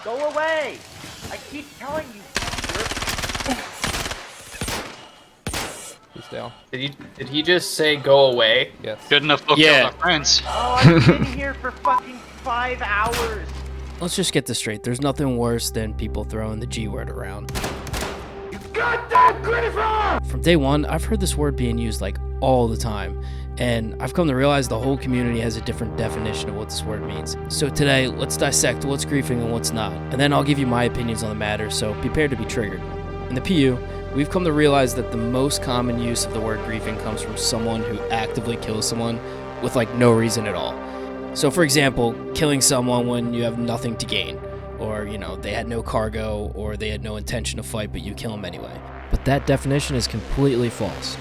Go away! I keep telling you. He's down. Did he just say go away? Yes. Good enough to kill my friends. Oh, I've been here for fucking 5 hours. Let's just get this straight. There's nothing worse than people throwing the G word around. You goddamn Griefer! From day one, I've heard this word being used like all the time, and I've come to realize the whole community has a different definition of what this word means. So today, let's dissect what's griefing and what's not, and then I'll give you my opinions on the matter, so be prepared to be triggered. In the PU, we've come to realize that the most common use of the word griefing comes from someone who actively kills someone with like no reason at all. So for example, killing someone when you have nothing to gain, or they had no cargo, or they had no intention to fight but you kill them anyway. But that definition is completely false.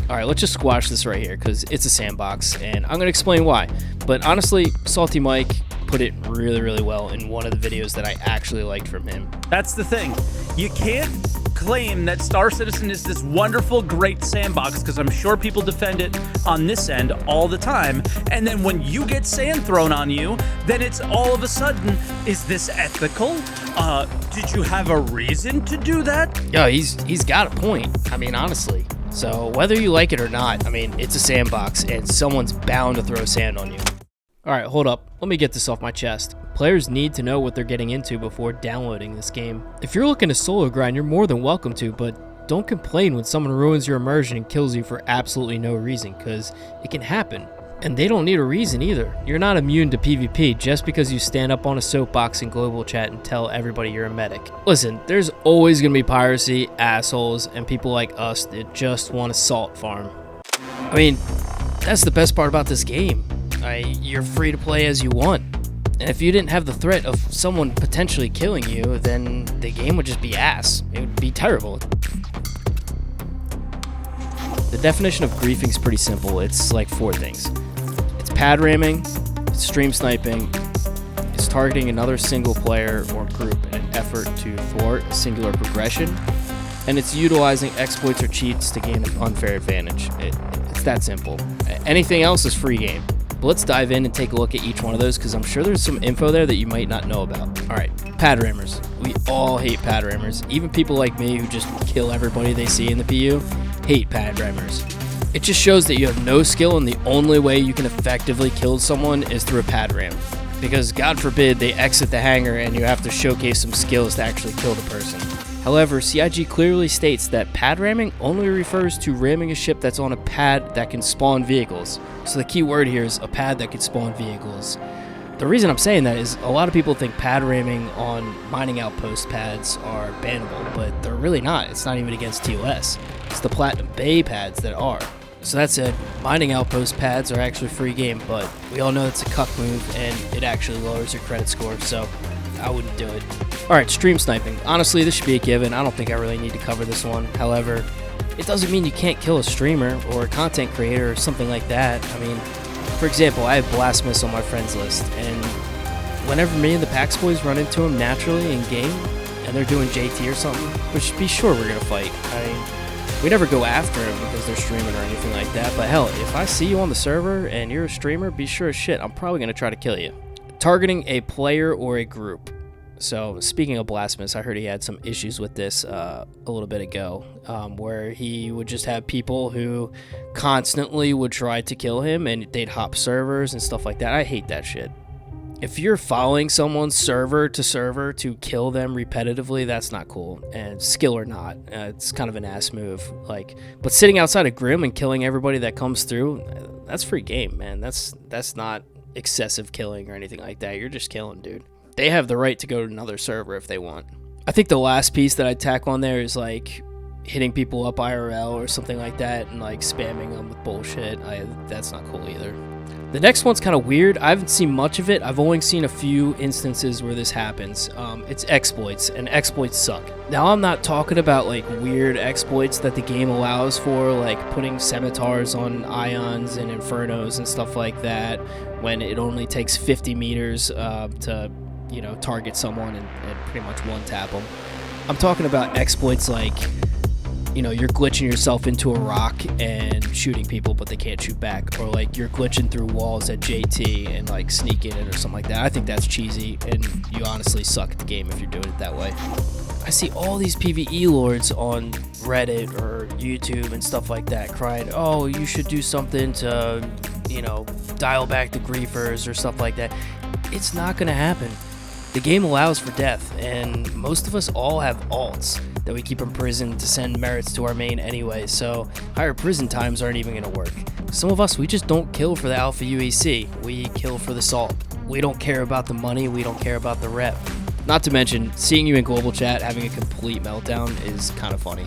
Alright, let's just squash this right here because it's a sandbox and I'm going to explain why. But honestly, Salty Mike put it really, really well in one of the videos that I actually liked from him. That's the thing. You can't claim that Star Citizen is this wonderful, great sandbox, because I'm sure people defend it on this end all the time, and then when you get sand thrown on you, then it's all of a sudden, is this ethical? Did you have a reason to do that? Yeah, he's got a point. I mean, honestly. So whether you like it or not, I mean, it's a sandbox and someone's bound to throw sand on you. Alright, hold up. Let me get this off my chest. Players need to know what they're getting into before downloading this game. If you're looking to solo grind, you're more than welcome to, but don't complain when someone ruins your immersion and kills you for absolutely no reason, because it can happen. And they don't need a reason either. You're not immune to PvP just because you stand up on a soapbox in global chat and tell everybody you're a medic. Listen, there's always going to be piracy, assholes, and people like us that just want to salt farm. I mean, that's the best part about this game. You're free to play as you want. And if you didn't have the threat of someone potentially killing you, then the game would just be ass. It would be terrible. The definition of griefing is pretty simple. It's like 4 things. It's pad ramming, it's stream sniping, it's targeting another single player or group in an effort to thwart a singular progression, and it's utilizing exploits or cheats to gain an unfair advantage. It's that simple. Anything else is free game. But let's dive in and take a look at each one of those because I'm sure there's some info there that you might not know about. Alright, pad rammers. We all hate pad rammers. Even people like me who just kill everybody they see in the PU hate pad rammers. It just shows that you have no skill and the only way you can effectively kill someone is through a pad ram. Because God forbid they exit the hangar and you have to showcase some skills to actually kill the person. However, CIG clearly states that pad ramming only refers to ramming a ship that's on a pad that can spawn vehicles. So the key word here is a pad that can spawn vehicles. The reason I'm saying that is a lot of people think pad ramming on mining outpost pads are bannable, but they're really not. It's not even against TOS. It's the Platinum Bay pads that are. So that said, mining outpost pads are actually free game, but we all know it's a cuck move and it actually lowers your credit score, so I wouldn't do it. Alright, stream sniping. Honestly, this should be a given. I don't think I really need to cover this one. However, it doesn't mean you can't kill a streamer or a content creator or something like that. I mean, for example, I have Blasphemous on my friends list, and whenever me and the Pax boys run into him naturally in game, and they're doing JT or something, which be sure we're gonna fight. I mean, we never go after him because they're streaming or anything like that, but hell, if I see you on the server and you're a streamer, be sure as shit, I'm probably gonna try to kill you. Targeting a player or a group. So speaking of Blasphemous, I heard he had some issues with this a little bit ago, where he would just have people who constantly would try to kill him and they'd hop servers and stuff like that. I hate that shit. If you're following someone server to kill them repetitively, that's not cool. And skill or not, it's kind of an ass move. But sitting outside a Grim and killing everybody that comes through, that's free game, man. That's not excessive killing or anything like that. You're just killing, dude. They have the right to go to another server if they want. I think the last piece that I'd tack on there is like hitting people up IRL or something like that and like spamming them with bullshit. That's not cool either. The next one's kind of weird. I haven't seen much of it. I've only seen a few instances where this happens. It's exploits, and exploits suck. Now, I'm not talking about like weird exploits that the game allows for, like putting scimitars on ions and infernos and stuff like that, when it only takes 50 meters to, target someone and pretty much one-tap them. I'm talking about exploits like you know, you're glitching yourself into a rock and shooting people, but they can't shoot back, or like you're glitching through walls at JT and like sneaking in or something like that. I think that's cheesy, and you honestly suck at the game if you're doing it that way. I see all these PvE lords on Reddit or YouTube and stuff like that crying, oh, you should do something to, you know, dial back the griefers or stuff like that. It's not going to happen. The game allows for death, and most of us all have alts that we keep in prison to send merits to our main anyway, so higher prison times aren't even going to work. Some of us, we just don't kill for the Alpha UEC. We kill for the salt. We don't care about the money. We don't care about the rep. Not to mention, seeing you in global chat having a complete meltdown is kind of funny.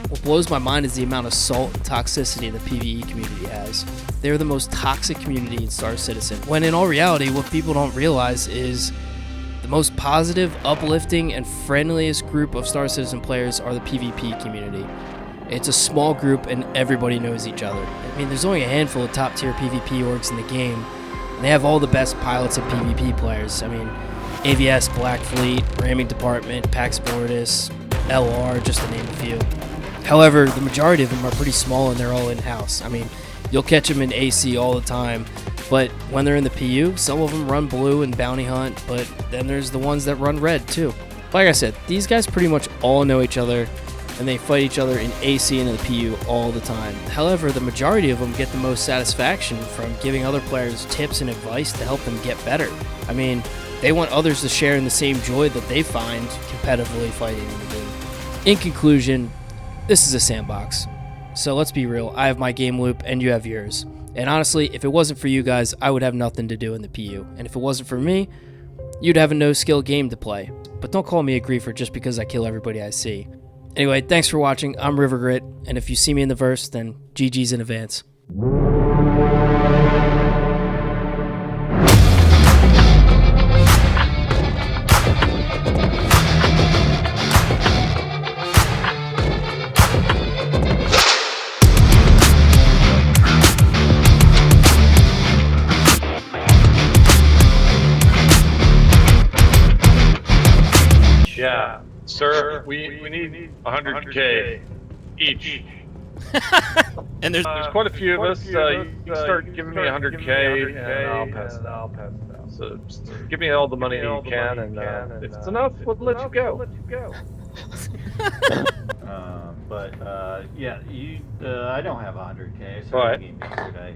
What blows my mind is the amount of salt and toxicity the PvE community has. They're the most toxic community in Star Citizen, when in all reality, what people don't realize is the most positive, uplifting, and friendliest group of Star Citizen players are the PvP community. It's a small group and everybody knows each other. I mean, there's only a handful of top-tier PvP orgs in the game, and they have all the best pilots and PvP players. I mean, AVS, Black Fleet, Ramming Department, Pax Mortis, LR, just to name a few. However, the majority of them are pretty small and they're all in-house. I mean, you'll catch them in AC all the time, but when they're in the PU, some of them run blue and bounty hunt, but then there's the ones that run red too. Like I said, these guys pretty much all know each other, and they fight each other in AC and in the PU all the time. However, the majority of them get the most satisfaction from giving other players tips and advice to help them get better. I mean, they want others to share in the same joy that they find competitively fighting in the game. In conclusion, this is a sandbox. So let's be real, I have my game loop and you have yours. And honestly, if it wasn't for you guys, I would have nothing to do in the PU. And if it wasn't for me, you'd have a no-skill game to play. But don't call me a griefer just because I kill everybody I see. Anyway, thanks for watching. I'm RiverGrit, and if you see me in the verse, then GG's in advance. Yeah, sir, we need 100K each. And there's Quite a few of us. You can start giving me 100K, and I'll pass it out. So just give me all the money you can, and if it's enough, we'll let you go. Yeah, I don't have 100K, so Right. you gave me yesterday.